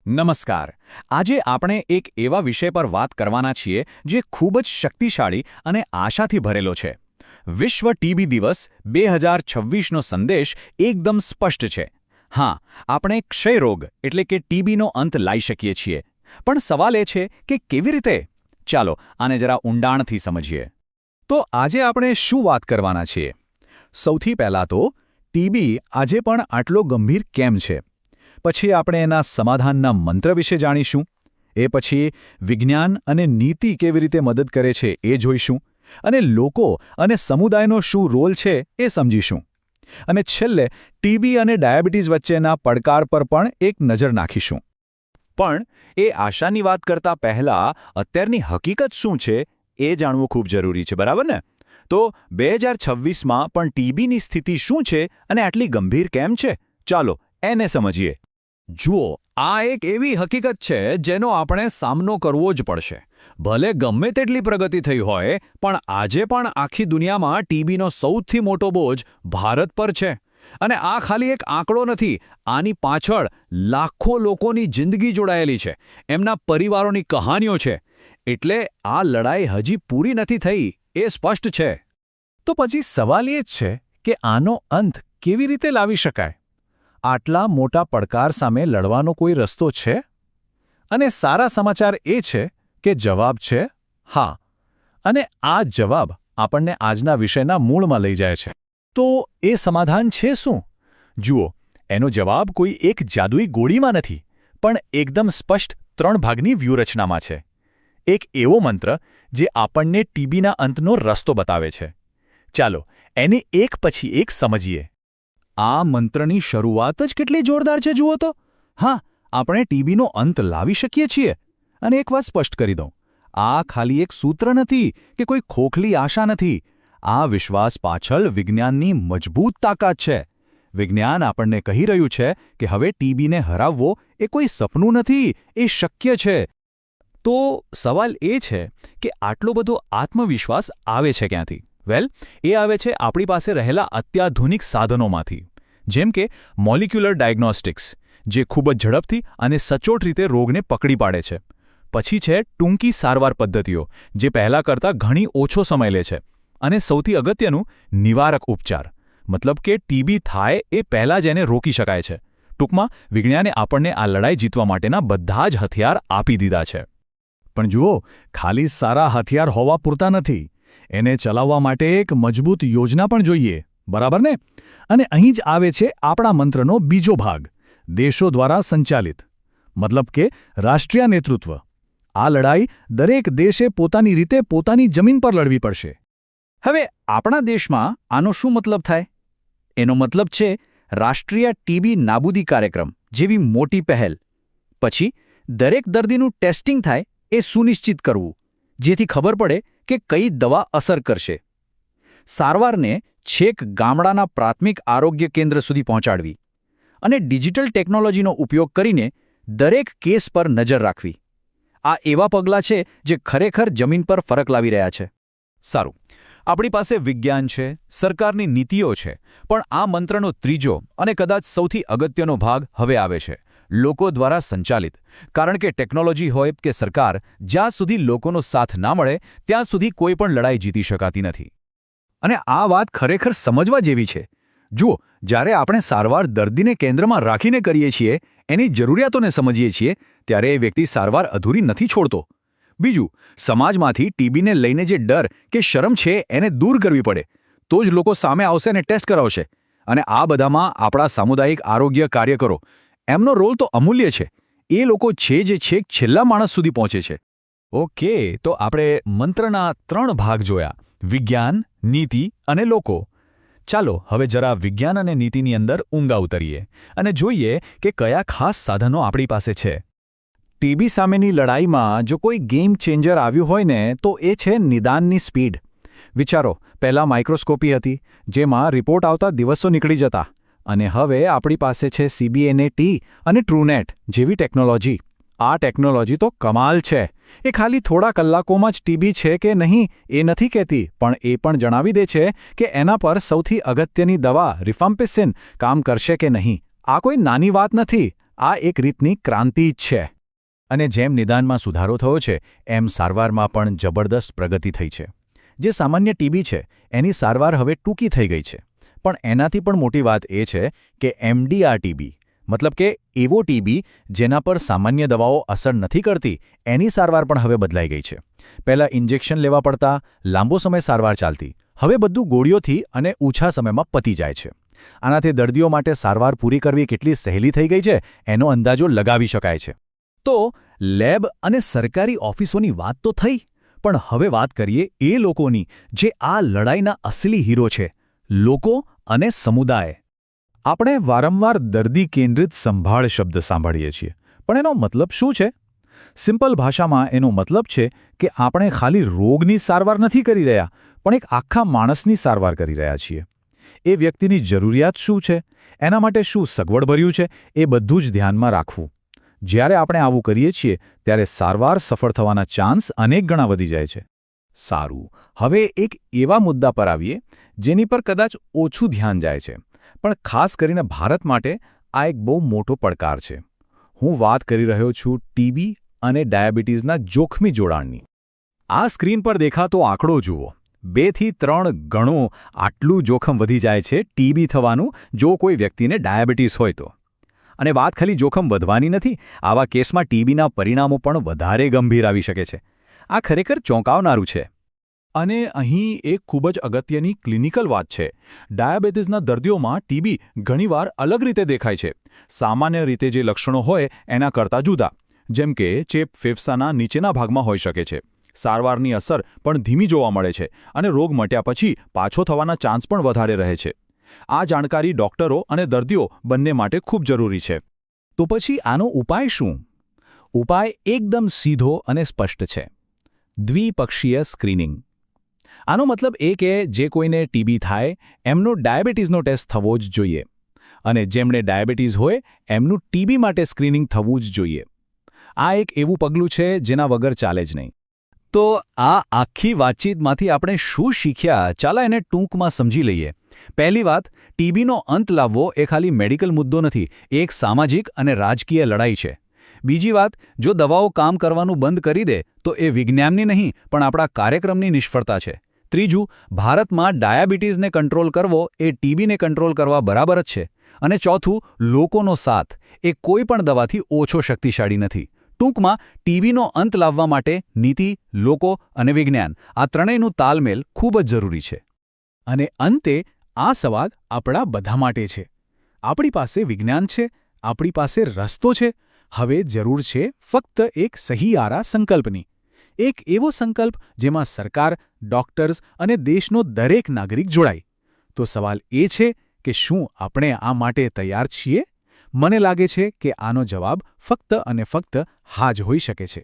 નમસ્કાર. આજે આપણે એક એવા વિષય પર વાત કરવાના છીએ જે ખૂબ જ શક્તિશાળી અને આશાથી ભરેલો છે. વિશ્વ ટીબી દિવસ 2026નો સંદેશ એકદમ સ્પષ્ટ છે. હા, આપણે ક્ષયરોગ એટલે કે ટીબીનો અંત લાવી શકીએ છીએ. પણ સવાલ એ છે કે કેવી રીતે? ચાલો આને જરા ઊંડાણથી સમજીએ. તો આજે આપણે શું વાત કરવાના છીએ? સૌથી પહેલાં તો ટીબી આજે પણ આટલો ગંભીર કેમ છે? પછી આપણે એના સમાધાનના મંત્ર વિશે જાણીશું. એ પછી વિજ્ઞાન અને નીતિ કેવી રીતે મદદ કરે છે એ જોઈશું. અને લોકો અને સમુદાયનો શું રોલ છે એ સમજીશું. અને છેલ્લે ટીબી અને ડાયાબિટીસ વચ્ચેના પડકાર પર પણ એક નજર નાખીશું. પણ એ આશાની વાત કરતા પહેલાં અત્યારની હકીકત શું છે એ જાણવું ખૂબ જરૂરી છે, બરાબર ને? તો 2026માં પણ ટીબીની સ્થિતિ શું છે અને આટલી ગંભીર કેમ છે? ચાલો એને સમજીએ. જુઓ, આ એક એવી હકીકત છે જેનો આપણે સામનો કરવો જ પડશે. ભલે ગમે તેટલી પ્રગતિ થઈ હોય, પણ આજે પણ આખી દુનિયામાં ટીબીનો સૌથી મોટો બોજ ભારત પર છે. અને આ ખાલી એક આંકડો નથી. આની પાછળ લાખો લોકોની જિંદગી જોડાયેલી છે, એમના પરિવારોની કહાનીઓ છે. એટલે આ લડાઈ હજી પૂરી નથી થઈ, એ સ્પષ્ટ છે. તો પછી સવાલ એ જ છે કે આનો અંત કેવી રીતે લાવી શકાય? આટલા મોટા પડકાર સામે લડવાનો કોઈ રસ્તો છે? અને સારા સમાચાર એ છે કે જવાબ છે હા. અને આ જવાબ આપણને આજના વિષયના મૂળમાં લઈ જાય છે. તો એ સમાધાન છે શું? જુઓ, એનો જવાબ કોઈ એક જાદુઈ ગોળીમાં નથી, પણ એકદમ સ્પષ્ટ 3 ભાગની વ્યૂહરચનામાં છે. એક એવો મંત્ર જે આપણને ટીબીના અંતનો રસ્તો બતાવે છે. ચાલો એને એક પછી એક સમજીએ. આ મંત્રની શરૂઆત જ કેટલી જોરદાર છે જુઓ તો. હા, આપણે ટીબીનો અંત લાવી શકીએ છીએ. અને એક વાત સ્પષ્ટ કરી દઉં, આ ખાલી એક સૂત્ર નથી કે કોઈ ખોખલી આશા નથી. આ વિશ્વાસ પાછળ વિજ્ઞાનની મજબૂત તાકાત છે. વિજ્ઞાન આપણને કહી રહ્યું છે કે હવે ટીબીને હરાવવો એ કોઈ સપનું નથી, એ શક્ય છે. તો સવાલ એ છે કે આટલો બધો આત્મવિશ્વાસ આવે છે ક્યાંથી? વેલ, એ આવે છે આપણી પાસે રહેલા અત્યાધુનિક સાધનોમાંથી. જેમ કે મોલિક્યુલર ડાયગ્નોસ્ટિક્સ, જે ખૂબ જ ઝડપથી અને સચોટ રીતે રોગને પકડી પાડે છે. પછી છે ટૂંકી સારવાર પદ્ધતિઓ, જે પહેલાં કરતાં ઘણી ઓછો સમય લે છે. અને સૌથી અગત્યનું, નિવારક ઉપચાર, મતલબ કે ટીબી થાય એ પહેલાં જ એને રોકી શકાય છે. ટૂંકમાં વિજ્ઞાને આપણને આ લડાઈ જીતવા માટેના બધા જ હથિયાર આપી દીધા છે. પણ જુઓ, ખાલી સારા હથિયાર હોવા પૂરતા નથી. એને ચલાવવા માટે એક મજબૂત યોજના પણ જોઈએ, બરાબર ને? અને અહીં જ આવે છે આપણા મંત્રનો બીજો ભાગ, દેશો દ્વારા સંચાલિત. મતલબ કે રાષ્ટ્રીય નેતૃત્વ. આ લડાઈ દરેક દેશે પોતાની રીતે પોતાની જમીન પર લડવી પડશે. હવે આપણા દેશમાં આનો શું મતલબ થાય? એનો મતલબ છે રાષ્ટ્રીય ટીબી નાબૂદી કાર્યક્રમ જેવી મોટી પહેલ. પછી દરેક દર્દીનું ટેસ્ટિંગ થાય એ સુનિશ્ચિત કરવું, જેથી ખબર પડે કે કઈ દવા અસર કરશે. સારવારને છેક ગામડાના પ્રાથમિક આરોગ્ય કેન્દ્ર સુધી પહોંચાડવી. અને ડિજિટલ ટેકનોલોજીનો ઉપયોગ કરીને દરેક કેસ પર નજર રાખવી. આ એવા પગલાં છે જે ખરેખર જમીન પર ફરક લાવી રહ્યા છે. સારું, આપણી પાસે વિજ્ઞાન છે, સરકારની નીતિઓ છે, પણ આ મંત્રનો ત્રીજો અને કદાચ સૌથી અગત્યનો ભાગ હવે આવે છે, લોકો દ્વારા સંચાલિત. કારણ કે ટેકનોલોજી હોય કે સરકાર, જ્યાં સુધી લોકોનો સાથ ના મળે ત્યાં સુધી કોઈ પણ લડાઈ જીતી શકાતી નથી. અને આ વાત ખરેખર સમજવા જેવી છે. જુઓ, જ્યારે આપણે સારવાર દર્દીને કેન્દ્રમાં રાખીને કરીએ છીએ, એની જરૂરિયાતોને સમજીએ છીએ, ત્યારે એ વ્યક્તિ સારવાર અધૂરી નથી છોડતો. બીજું, સમાજમાંથી ટીબીને લઈને જે ડર કે શરમ છે એને દૂર કરવી પડે. તો જ લોકો સામે આવશે અને ટેસ્ટ કરાવશે. અને આ બધામાં આપણા સામુદાયિક આરોગ્ય કાર્યકરો, એમનો રોલ તો અમૂલ્ય છે. એ લોકો છે જે છેક છેલ્લા માણસ સુધી પહોંચે છે. ઓકે, તો આપણે મંત્રના 3 ભાગ જોયા: વિજ્ઞાન, નીતિ અને લોકો. ચાલો હવે જરા વિજ્ઞાન અને નીતિની અંદર ઊંડા ઉતરીએ અને જોઈએ કે કયા ખાસ સાધનો આપણી પાસે છે. ટીબી સામેની લડાઈમાં જો કોઈ ગેમ ચેન્જર આવ્યું હોય ને, તો એ છે નિદાનની સ્પીડ. વિચારો, પહેલાં માઇક્રોસ્કોપી હતી, જેમાં રિપોર્ટ આવતા દિવસો નીકળી જતા. અને હવે આપણી પાસે છે CBNAT અને TrueNet જેવી ટેકનોલોજી. આ ટેકનોલોજી તો કમાલ છે. એ ખાલી થોડા કલાકોમાં જ ટીબી છે કે નહીં એ નથી કહેતી, પણ એ પણ જણાવી દે છે કે એના પર સૌથી અગત્યની દવા રિફામ્પિસિન કામ કરશે કે નહીં. આ કોઈ નાની વાત નથી. આ એક રીતની ક્રાંતિ જ છે. અને જેમ નિદાનમાં સુધારો થયો છે એમ સારવારમાં પણ જબરદસ્ત પ્રગતિ થઈ છે. જે સામાન્ય ટીબી છે એની સારવાર હવે ટૂંકી થઈ ગઈ છે. પણ એનાથી પણ મોટી વાત એ છે કે MDR ટીબી, મતલબ કે એવો ટીબી જેના પર સામાન્ય દવાઓ અસર નથી કરતી, એની સારવાર પણ હવે બદલાઈ ગઈ છે. પહેલાં ઇન્જેક્શન લેવા પડતા, લાંબો સમય સારવાર ચાલતી. હવે બધું ગોળીઓથી અને ઓછા સમયમાં પતી જાય છે. આનાથી દર્દીઓ માટે સારવાર પૂરી કરવી કેટલી સહેલી થઈ ગઈ છે એનો અંદાજો લગાવી શકાય છે. તો લેબ અને સરકારી ઓફિસોની વાત તો થઈ, પણ હવે વાત કરીએ એ લોકોની જે આ લડાઈના અસલી હીરો છે, લોકો અને સમુદાય. આપણે વારંવાર દર્દી કેન્દ્રિત સંભાળ શબ્દ સાંભળીએ છીએ, પણ એનો મતલબ શું છે? સિમ્પલ ભાષામાં એનો મતલબ છે કે આપણે ખાલી રોગની સારવાર નથી કરી રહ્યા, પણ એક આખા માણસની સારવાર કરી રહ્યા છીએ. એ વ્યક્તિની જરૂરિયાત શું છે, એના માટે શું સગવડભર્યું છે, એ બધું જ ધ્યાનમાં રાખવું. જ્યારે આપણે આવું કરીએ છીએ ત્યારે સારવાર સફળ થવાના ચાન્સ અનેક ગણા વધી જાય છે. સારું, હવે એક એવા મુદ્દા પર આવીએ જેની પર કદાચ ઓછું ધ્યાન જાય છે, પણ ખાસ કરીને ભારત માટે આ એક બહુ મોટો પડકાર છે. હું વાત કરી રહ્યો છું ટીબી અને ડાયાબિટીસના જોખમી જોડાણની. આ સ્ક્રીન પર દેખાતો આંકડો જુઓ. 2 થી 3 ગણો આટલું જોખમ વધી જાય છે ટીબી થવાનું જો કોઈ વ્યક્તિને ડાયાબિટીસ હોય તો. અને વાત ખાલી જોખમ વધવાની નથી, આવા કેસમાં ટીબીના પરિણામો પણ વધારે ગંભીર આવી શકે છે. આ ખરેખર ચોંકાવનારું છે. અને અહીં એક ખૂબ જ અગત્યની ક્લિનિકલ વાત છે. ડાયાબિટીસના દર્દીઓમાં ટીબી ઘણીવાર અલગ રીતે દેખાય છે. સામાન્ય રીતે જે લક્ષણો હોય એના કરતાં જુદા. જેમ કે ચેપ ફેફસાના નીચેના ભાગમાં હોઈ શકે છે. સારવારની અસર પણ ધીમી જોવા મળે છે અને રોગ મટ્યા પછી પાછો થવાના ચાન્સ પણ વધારે રહે છે. આ જાણકારી ડોક્ટરો અને દર્દીઓ બંને માટે ખૂબ જરૂરી છે. તો પછી આનો ઉપાય શું? ઉપાય એકદમ સીધો અને સ્પષ્ટ છે. દ્વિપક્ષીય સ્ક્રીનિંગ. આનો મતલબ એ કે જે કોઈને ટીબી થાય એમનો ડાયાબિટીસનો ટેસ્ટ થવો જ જોઈએ. અને જેમણે ડાયાબિટીસ હોય એમનું ટીબી માટે સ્ક્રીનિંગ થવું જ જોઈએ. આ એક એવું પગલું છે જેના વગર ચાલે જ નહીં. તો આ આખી વાતચીતમાંથી આપણે શું શીખ્યા, ચાલો એને ટૂંકમાં સમજી લઈએ. પહેલી વાત, ટીબીનો અંત લાવવો એ ખાલી મેડિકલ મુદ્દો નથી, એ એક સામાજિક અને રાજકીય લડાઈ છે. બીજી વાત, જો દવાઓ કામ કરવાનું બંધ કરી દે તો એ વિજ્ઞાનની નહીં પણ આપણા કાર્યક્રમની નિષ્ફળતા છે. ત્રીજું, ભારતમાં ડાયાબિટીસને કંટ્રોલ કરવો એ ટીબીને કંટ્રોલ કરવા બરાબર જ છે. અને ચોથું, લોકોનો સાથ એ કોઈ પણ દવાથી ઓછો શક્તિશાળી નથી. ટૂંકમાં ટીબીનો અંત લાવવા માટે નીતિ, લોકો અને વિજ્ઞાન આ ત્રણેયનું તાલમેલ ખૂબ જ જરૂરી છે. અને અંતે આ સવાલ આપણા બધા માટે છે. આપણી પાસે વિજ્ઞાન છે, આપણી પાસે રસ્તો છે. હવે જરૂર છે ફક્ત એક સહિયારા સંકલ્પની. એક એવો સંકલ્પ જેમાં સરકાર, ડોક્ટર્સ અને દેશનો દરેક નાગરિક જોડાય. તો સવાલ એ છે કે શું આપણે આ માટે તૈયાર છીએ? મને લાગે છે કે આનો જવાબ ફક્ત અને ફક્ત હા જ હોઈ શકે છે.